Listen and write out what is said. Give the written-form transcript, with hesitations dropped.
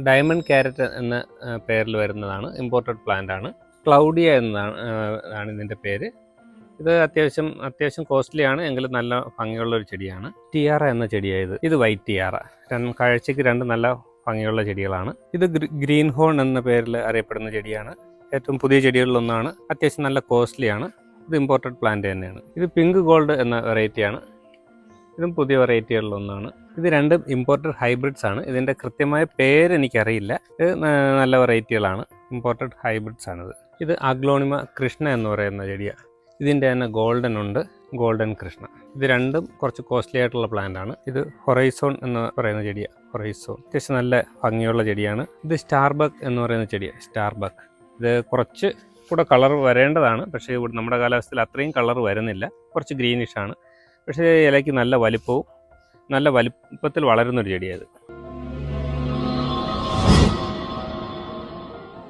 Diamond carrot എന്ന പേരിൽ വരുന്നതാണ്. ഇമ്പോർട്ടഡ് പ്ലാന്റ് ആണ്. ക്ലൗഡിയ എന്നാണ് ഇതിൻ്റെ പേര്. ഇത് അത്യാവശ്യം കോസ്റ്റ്ലി ആണ്, എങ്കിലും നല്ല ഭംഗിയുള്ള ഒരു ചെടിയാണ്. ടിയാറ എന്ന ചെടിയായത്. ഇത് വൈറ്റ് ടിയാറ. കാഴ്ചയ്ക്ക് രണ്ട് നല്ല ഭംഗിയുള്ള ചെടികളാണ്. ഇത് ഗ്രീൻ ഹോൺ എന്ന പേരിൽ അറിയപ്പെടുന്ന ചെടിയാണ്. ഏറ്റവും പുതിയ ചെടികളിലൊന്നാണ്. അത്യാവശ്യം നല്ല കോസ്റ്റ്ലി ആണ്. ഇത് ഇമ്പോർട്ടഡ് പ്ലാന്റ് തന്നെയാണ്. ഇത് പിങ്ക് ഗോൾഡ് എന്ന വെറൈറ്റിയാണ്. ഇതും പുതിയ വെറൈറ്റികളിലൊന്നാണ്. ഇത് രണ്ടും ഇമ്പോർട്ടഡ് ഹൈബ്രിഡ്സ് ആണ്. ഇതിൻ്റെ കൃത്യമായ പേര് എനിക്കറിയില്ല. ഇത് നല്ല വെറൈറ്റികളാണ്, ഇമ്പോർട്ടഡ് ഹൈബ്രിഡ്സ് ആണിത്. ഇത് അഗ്ലോണിമ കൃഷ്ണ എന്ന് പറയുന്ന ചെടിയാണ്. ഇതിൻ്റെ തന്നെ ഗോൾഡൻ ഉണ്ട്, ഗോൾഡൻ കൃഷ്ണ. ഇത് രണ്ടും കുറച്ച് കോസ്റ്റ്ലി ആയിട്ടുള്ള പ്ലാന്റ് ആണ്. ഇത് ഹൊറൈസോൺ എന്ന് പറയുന്ന ചെടിയാണ്. ഹൊറൈസോൺ അത്യാവശ്യം നല്ല ഭംഗിയുള്ള ചെടിയാണ്. ഇത് സ്റ്റാർബക്ക് എന്ന് പറയുന്ന ചെടിയാണ്. സ്റ്റാർബക്ക് ഇത് കുറച്ച് കൂടെ കളർ വരേണ്ടതാണ്, പക്ഷേ ഇവിടെ നമ്മുടെ കാലാവസ്ഥയിൽ അത്രയും കളർ വരുന്നില്ല. കുറച്ച് ഗ്രീനിഷ് ആണ്, പക്ഷേ ഇലയ്ക്ക് നല്ല വലിപ്പത്തിൽ വളരുന്നൊരു ചെടിയാണ്.